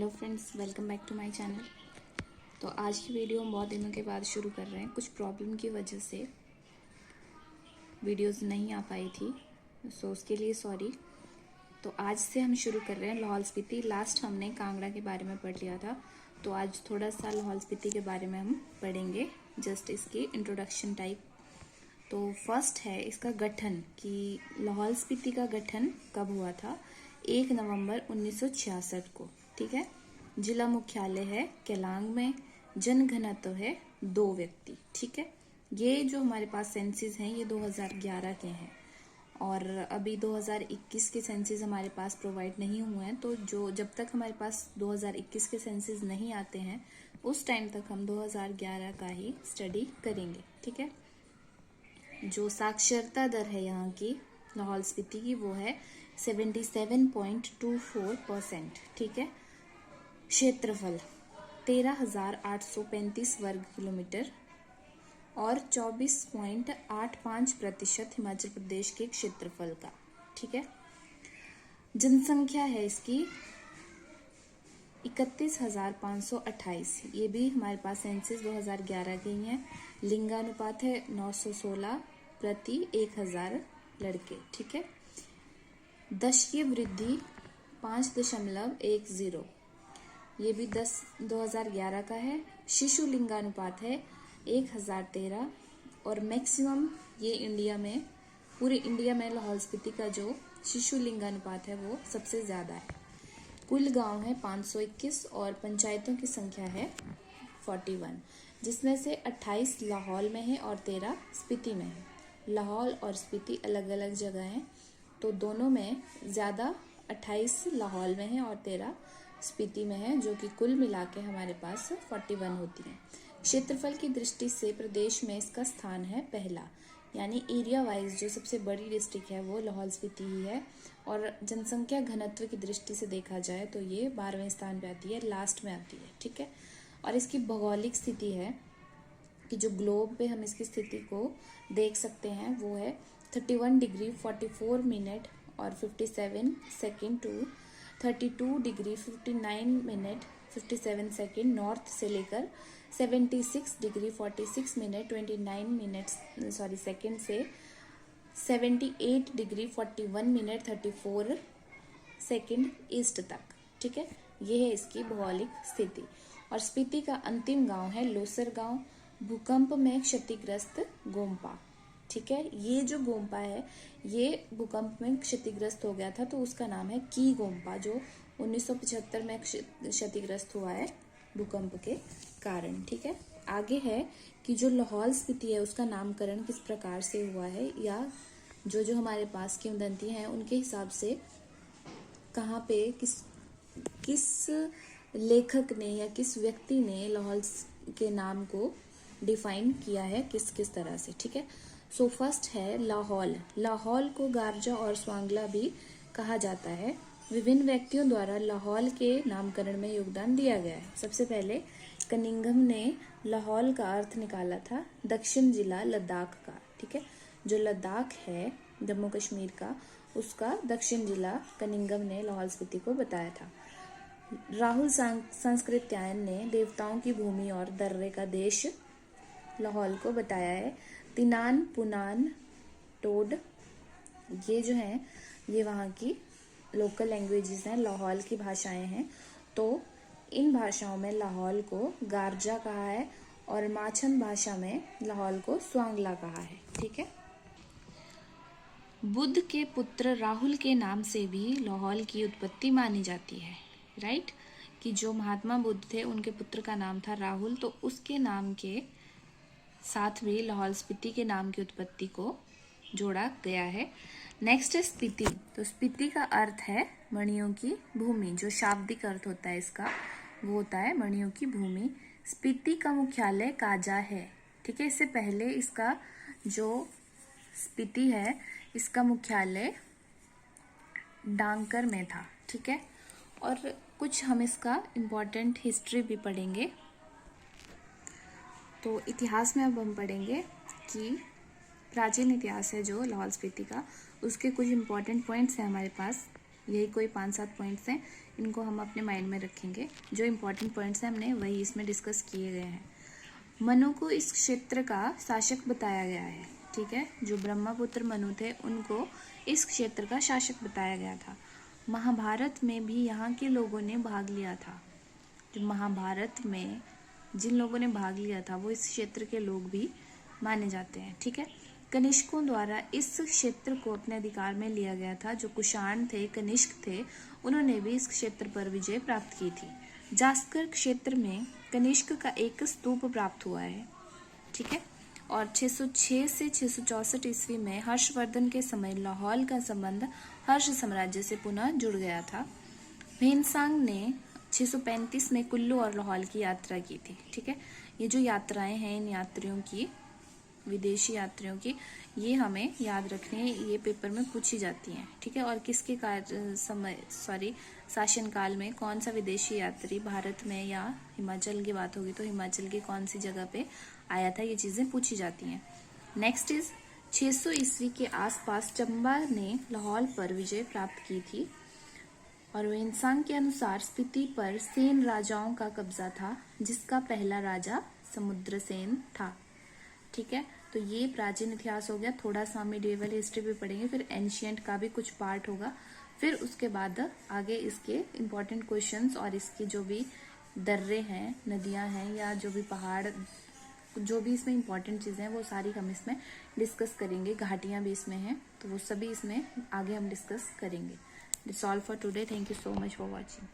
Hello friends, welcome back to my channel. तो आज की वीडियो हम बहुत दिनों के बाद शुरू कर रहे हैं। कुछ प्रॉब्लम की वजह से वीडियोस नहीं आ पाई थी, सो उसके लिए सॉरी। तो आज से हम शुरू कर रहे हैं लाहौल स्पीति। लास्ट हमने कांगड़ा के बारे में पढ़ लिया था, तो आज थोड़ा सा लाहौल स्पीति के बारे में हम पढ़ेंगे, जस्ट इसकी इंट्रोडक्शन टाइप। तो फर्स्ट है इसका गठन, कि लाहौल स्पीति का गठन कब हुआ था। 1 नवंबर 1966 को, ठीक है। जिला मुख्यालय है केलांग में। जनघनत्व है 2 व्यक्ति, ठीक है। ये जो हमारे पास सेंसिस हैं ये 2011 के हैं, और अभी 2021 के सेंसिस हमारे पास प्रोवाइड नहीं हुए हैं। तो जब तक हमारे पास 2021 के सेंसिस नहीं आते हैं उस टाइम तक हम 2011 का ही स्टडी करेंगे, ठीक है। जो साक्षरता दर है यहाँ की लाहौल स्पीति की, वो है 77.24%, ठीक है। क्षेत्रफल 13,835 वर्ग किलोमीटर और 24.85% हिमाचल प्रदेश के क्षेत्रफल का, ठीक है। जनसंख्या है इसकी 31,528। ये भी हमारे पास सेंसस 2011 की ही है। लिंगानुपात है 916 प्रति 1000 लड़के, ठीक है। दशकीय वृद्धि 5.10, ये भी 2011 का है। शिशु लिंगानुपात है 1013, और मैक्सिमम ये इंडिया में, पूरे इंडिया में लाहौल स्पीति का जो शिशु लिंगानुपात है वो सबसे ज़्यादा है। कुल गांव है 521 और पंचायतों की संख्या है 41, जिसमें से 28 लाहौल में है और 13 स्पीति में है। लाहौल और स्पीति अलग अलग जगह हैं, तो दोनों में ज़्यादा 28 लाहौल में है और 13 स्पीति में है, जो कि कुल मिला के हमारे पास 41 होती है। क्षेत्रफल की दृष्टि से प्रदेश में इसका स्थान है पहला, यानी एरिया वाइज जो सबसे बड़ी डिस्ट्रिक्ट है वो लाहौल स्पीति ही है। और जनसंख्या घनत्व की दृष्टि से देखा जाए तो ये 12वें स्थान पे आती है, लास्ट में आती है, ठीक है। और इसकी भौगोलिक स्थिति है कि जो ग्लोब पे हम इसकी स्थिति को देख सकते हैं वो है 31 डिग्री 44 मिनट और 57 second to 32 degree 59 minute 57 second north से लेकर 76 डिग्री 46 मिनट 29 सेकेंड से 78 डिग्री 41 मिनट 34 सेकेंड ईस्ट तक, ठीक है। ये है इसकी भौगोलिक स्थिति। और स्पीति का अंतिम गांव है लोसर गांव, भूकंप में क्षतिग्रस्त गोम्पा, ठीक है। ये जो गोम्पा है ये भूकंप में क्षतिग्रस्त हो गया था, तो उसका नाम है की गोम्पा, जो 1975 में क्षतिग्रस्त हुआ है भूकंप के कारण, ठीक है। आगे है कि जो लाहौल स्पीति है उसका नामकरण किस प्रकार से हुआ है, या जो हमारे पास किंवदंती हैं उनके हिसाब से कहाँ पे किस लेखक ने या किस व्यक्ति ने लाहौल के नाम को डिफाइन किया है, किस तरह से, ठीक है। सो फर्स्ट है लाहौल। लाहौल को गारजा और स्वांगला भी कहा जाता है। विभिन्न व्यक्तियों द्वारा लाहौल के नामकरण में योगदान दिया गया है। सबसे पहले कनिंघम ने लाहौल का अर्थ निकाला था दक्षिण जिला लद्दाख का, ठीक है। जो लद्दाख है जम्मू कश्मीर का, उसका दक्षिण जिला कनिंघम ने लाहौल स्पीति को बताया था। राहुल संस्कृत्यायन ने देवताओं की भूमि और दर्रे का देश लाहौल को बताया है। तिनान, पुनान, टोड, ये जो हैं ये वहाँ की लोकल लैंग्वेजेस हैं, लाहौल की भाषाएं हैं। तो इन भाषाओं में लाहौल को गारजा कहा है और माछन भाषा में लाहौल को स्वांगला कहा है, ठीक है। बुद्ध के पुत्र राहुल के नाम से भी लाहौल की उत्पत्ति मानी जाती है, राइट। कि जो महात्मा बुद्ध थे उनके पुत्र का नाम था राहुल, तो उसके नाम के साथ भी लाहौल स्पीति के नाम की उत्पत्ति को जोड़ा गया है। नेक्स्ट है स्पीति। तो स्पीति का अर्थ है मणियों की भूमि। जो शाब्दिक अर्थ होता है इसका वो होता है मणियों की भूमि। स्पीति का मुख्यालय काजा है, ठीक है। इससे पहले इसका जो स्पीति है इसका मुख्यालय डांकर में था, ठीक है। और कुछ हम इसका इम्पोर्टेंट हिस्ट्री भी पढ़ेंगे। तो इतिहास में अब हम पढ़ेंगे कि प्राचीन इतिहास है जो लाहौल स्पीति का, उसके कुछ इम्पोर्टेंट पॉइंट्स हैं हमारे पास। यही कोई 5-7 पॉइंट्स हैं, इनको हम अपने माइंड में रखेंगे। जो इम्पोर्टेंट पॉइंट्स हैं हमने वही इसमें डिस्कस किए गए हैं। मनु को इस क्षेत्र का शासक बताया गया है। ठीक है, जो ब्रह्मपुत्र मनु थे उनको इस क्षेत्र का शासक बताया गया था। महाभारत में भी यहाँ के लोगों ने भाग लिया था। जो महाभारत में जिन लोगों ने भाग लिया था वो इस क्षेत्र के लोग भी माने जाते हैं। ठीक है, कनिष्कों द्वारा इस क्षेत्र को अपने अधिकार में लिया गया था। जो कुषाण थे, कनिष्क थे, उन्होंने भी इस क्षेत्र पर विजय प्राप्त की थी। जास्कर क्षेत्र में कनिष्क का एक स्तूप प्राप्त हुआ है। ठीक है, और 606 से 664 ईस्वी में हर्षवर्धन के समय लाहौल का संबंध हर्ष साम्राज्य से पुनः जुड़ गया था। भीमसांग ने 635 में कुल्लू और लाहौल की यात्रा की थी। ठीक है, ये जो यात्राएं हैं इन यात्रियों की, विदेशी यात्रियों की, ये हमें याद रखनी है, ये पेपर में पूछी जाती हैं। ठीक है, और किसके शासनकाल में कौन सा विदेशी यात्री भारत में या हिमाचल की बात होगी तो हिमाचल की कौन सी जगह पे आया था, ये चीजें पूछी जाती हैं। नेक्स्ट इज 600 ईस्वी के आसपास चंबा ने लाहौल पर विजय प्राप्त की थी। और वेन्सांग के अनुसार स्पीति पर सेन राजाओं का कब्जा था, जिसका पहला राजा समुद्रसेन था। ठीक है, तो ये प्राचीन इतिहास हो गया। थोड़ा सा मिडिएवल हिस्ट्री भी पढ़ेंगे, फिर एंशियंट का भी कुछ पार्ट होगा, फिर उसके बाद आगे इसके इम्पोर्टेंट क्वेश्चंस और इसकी जो भी दर्रे हैं, नदियां हैं या जो भी पहाड़, जो भी इसमें इम्पोर्टेंट चीजें हैं वो सारी हम इसमें डिस्कस करेंगे। घाटियां भी इसमें हैं, तो वो सभी इसमें आगे हम डिस्कस करेंगे। That's all for today. Thank you so much for watching.